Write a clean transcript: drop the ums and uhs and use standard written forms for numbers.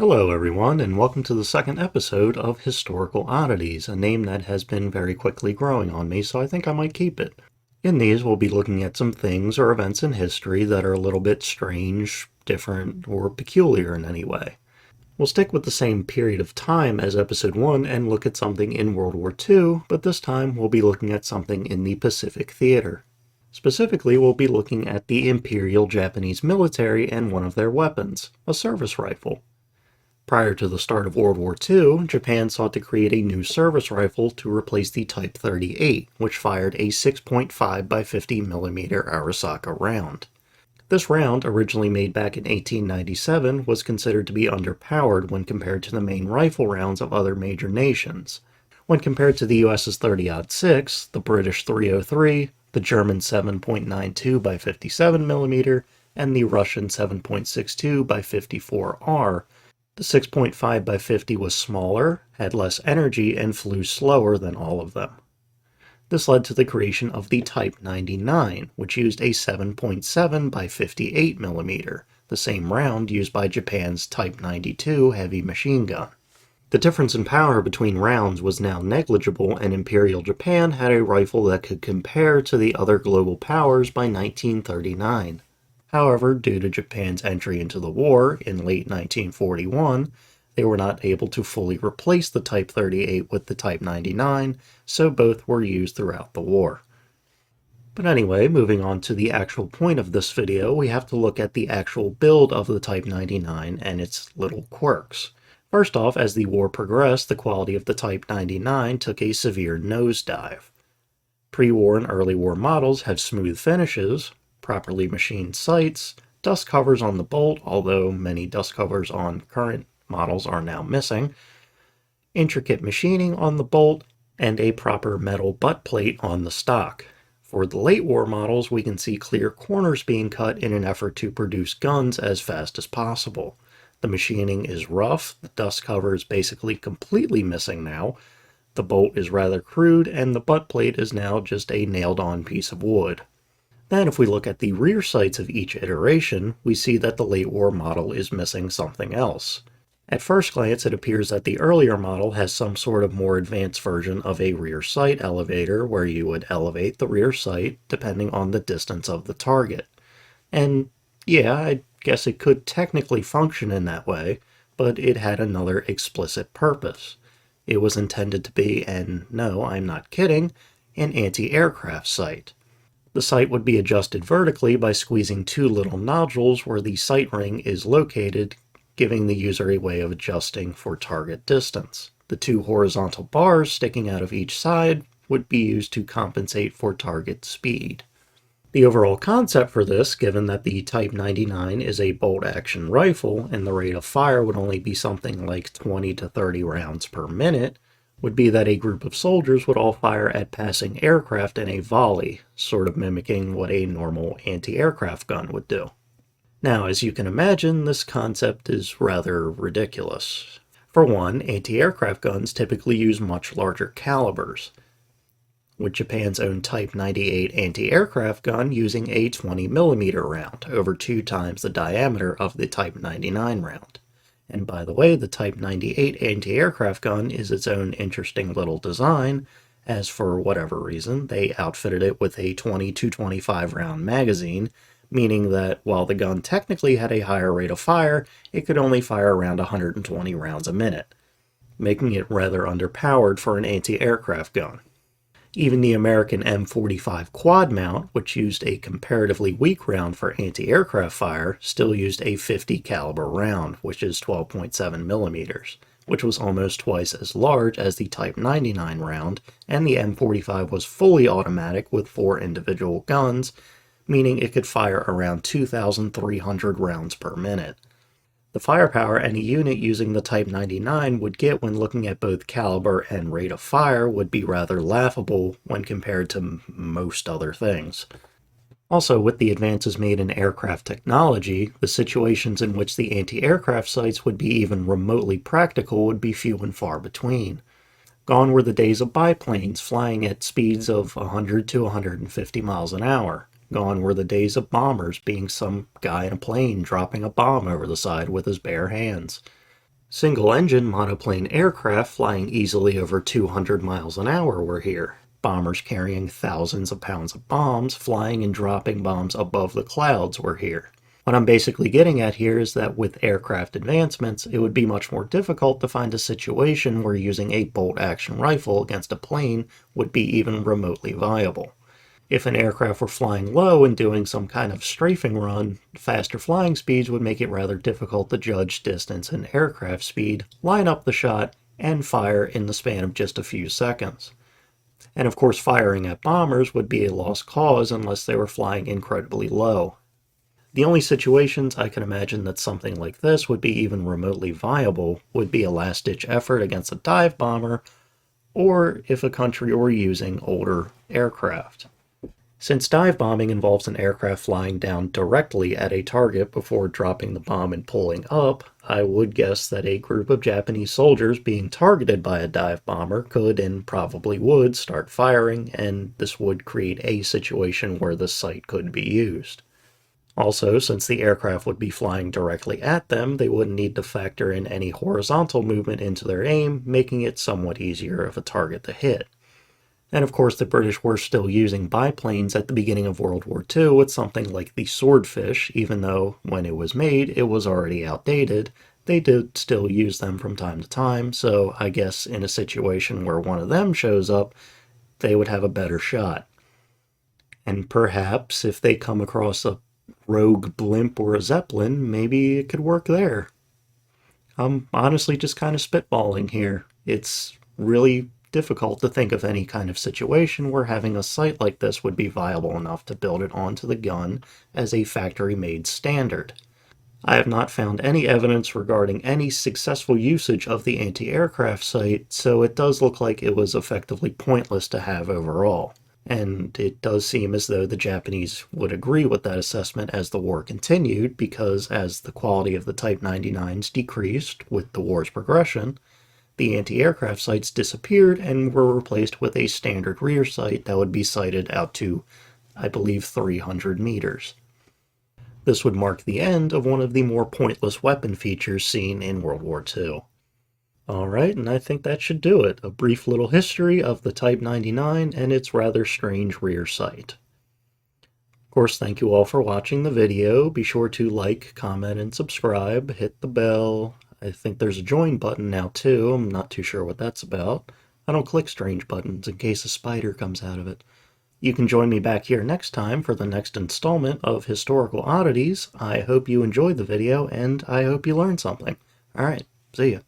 Hello everyone, and welcome to the second episode of Historical Oddities, a name that has been very quickly growing on me, so I think I might keep it. In these, we'll be looking at some things or events in history that are a little bit strange, different, or peculiar in any way. We'll stick with the same period of time as episode 1 and look at something in World War II, but this time we'll be looking at something in the Pacific Theater. Specifically, we'll be looking at the Imperial Japanese military and one of their weapons, a service rifle. Prior to the start of World War II, Japan sought to create a new service rifle to replace the Type 38, which fired a 6.5 by 50 mm Arisaka round. This round, originally made back in 1897, was considered to be underpowered when compared to the main rifle rounds of other major nations. When compared to the US's 30-06, the British 303, the German 7.92 by 57 mm, and the Russian 7.62 by 54R, the 6.5 by 50 was smaller, had less energy, and flew slower than all of them. This led to the creation of the Type 99, which used a 7.7 by 58 mm, the same round used by Japan's Type 92 heavy machine gun. The difference in power between rounds was now negligible, and Imperial Japan had a rifle that could compare to the other global powers by 1939. However, due to Japan's entry into the war in late 1941, they were not able to fully replace the Type 38 with the Type 99, so both were used throughout the war. But anyway, moving on to the actual point of this video, we have to look at the actual build of the Type 99 and its little quirks. First off, as the war progressed, the quality of the Type 99 took a severe nosedive. Pre-war and early war models have smooth finishes, properly machined sights, dust covers on the bolt, although many dust covers on current models are now missing, intricate machining on the bolt, and a proper metal butt plate on the stock. For the late war models, we can see clear corners being cut in an effort to produce guns as fast as possible. The machining is rough, the dust cover is basically completely missing now, the bolt is rather crude, and the butt plate is now just a nailed-on piece of wood. Then if we look at the rear sights of each iteration, we see that the late war model is missing something else. At first glance, it appears that the earlier model has some sort of more advanced version of a rear sight elevator where you would elevate the rear sight depending on the distance of the target. And yeah, I guess it could technically function in that way, but it had another explicit purpose. It was intended to be, and no, I'm not kidding, an anti-aircraft sight. The sight would be adjusted vertically by squeezing two little nodules where the sight ring is located, giving the user a way of adjusting for target distance. The two horizontal bars sticking out of each side would be used to compensate for target speed. The overall concept for this, given that the Type 99 is a bolt-action rifle and the rate of fire would only be something like 20 to 30 rounds per minute, would be that a group of soldiers would all fire at passing aircraft in a volley, sort of mimicking what a normal anti-aircraft gun would do. Now, as you can imagine, this concept is rather ridiculous. For one, anti-aircraft guns typically use much larger calibers, with Japan's own Type 98 anti-aircraft gun using a 20mm round, over 2 times the diameter of the Type 99 round. And by the way, the Type 98 anti-aircraft gun is its own interesting little design, as for whatever reason, they outfitted it with a 20 to 25 round magazine, meaning that while the gun technically had a higher rate of fire, it could only fire around 120 rounds a minute, making it rather underpowered for an anti-aircraft gun. Even the American M45 quad mount, which used a comparatively weak round for anti-aircraft fire, still used a 50 caliber round, which is 12.7 millimeters, which was almost twice as large as the Type 99 round, and the M45 was fully automatic with 4 individual guns, meaning it could fire around 2,300 rounds per minute. The firepower any unit using the Type 99 would get when looking at both caliber and rate of fire would be rather laughable when compared to most other things. Also, with the advances made in aircraft technology, the situations in which the anti-aircraft sights would be even remotely practical would be few and far between. Gone were the days of biplanes flying at speeds of 100 to 150 miles an hour. Gone were the days of bombers being some guy in a plane dropping a bomb over the side with his bare hands. Single-engine monoplane aircraft flying easily over 200 miles an hour were here. Bombers carrying thousands of pounds of bombs, flying and dropping bombs above the clouds were here. What I'm basically getting at here is that with aircraft advancements, it would be much more difficult to find a situation where using a bolt-action rifle against a plane would be even remotely viable. If an aircraft were flying low and doing some kind of strafing run, faster flying speeds would make it rather difficult to judge distance and aircraft speed, line up the shot, and fire in the span of just a few seconds. And of course, firing at bombers would be a lost cause unless they were flying incredibly low. The only situations I can imagine that something like this would be even remotely viable would be a last-ditch effort against a dive bomber, or if a country were using older aircraft. Since dive bombing involves an aircraft flying down directly at a target before dropping the bomb and pulling up, I would guess that a group of Japanese soldiers being targeted by a dive bomber could and probably would start firing, and this would create a situation where the site could be used. Also, since the aircraft would be flying directly at them, they wouldn't need to factor in any horizontal movement into their aim, making it somewhat easier of a target to hit. And of course, the British were still using biplanes at the beginning of World War II with something like the Swordfish, even though when it was made, it was already outdated. They did still use them from time to time, so I guess in a situation where one of them shows up, they would have a better shot. And perhaps if they come across a rogue blimp or a Zeppelin, maybe it could work there. I'm honestly just kind of spitballing here. It's really difficult to think of any kind of situation where having a site like this would be viable enough to build it onto the gun as a factory-made standard. I have not found any evidence regarding any successful usage of the anti-aircraft site, so it does look like it was effectively pointless to have overall. And it does seem as though the Japanese would agree with that assessment as the war continued, because as the quality of the Type 99s decreased with the war's progression, the anti-aircraft sights disappeared and were replaced with a standard rear sight that would be sighted out to, I believe, 300 meters. This would mark the end of one of the more pointless weapon features seen in World War II. Alright, and I think that should do it. A brief little history of the Type 99 and its rather strange rear sight. Of course, thank you all for watching the video. Be sure to like, comment, and subscribe. Hit the bell. I think there's a join button now too. I'm not too sure what that's about. I don't click strange buttons in case a spider comes out of it. You can join me back here next time for the next installment of Historical Oddities. I hope you enjoyed the video, and I hope you learned something. Alright, see ya.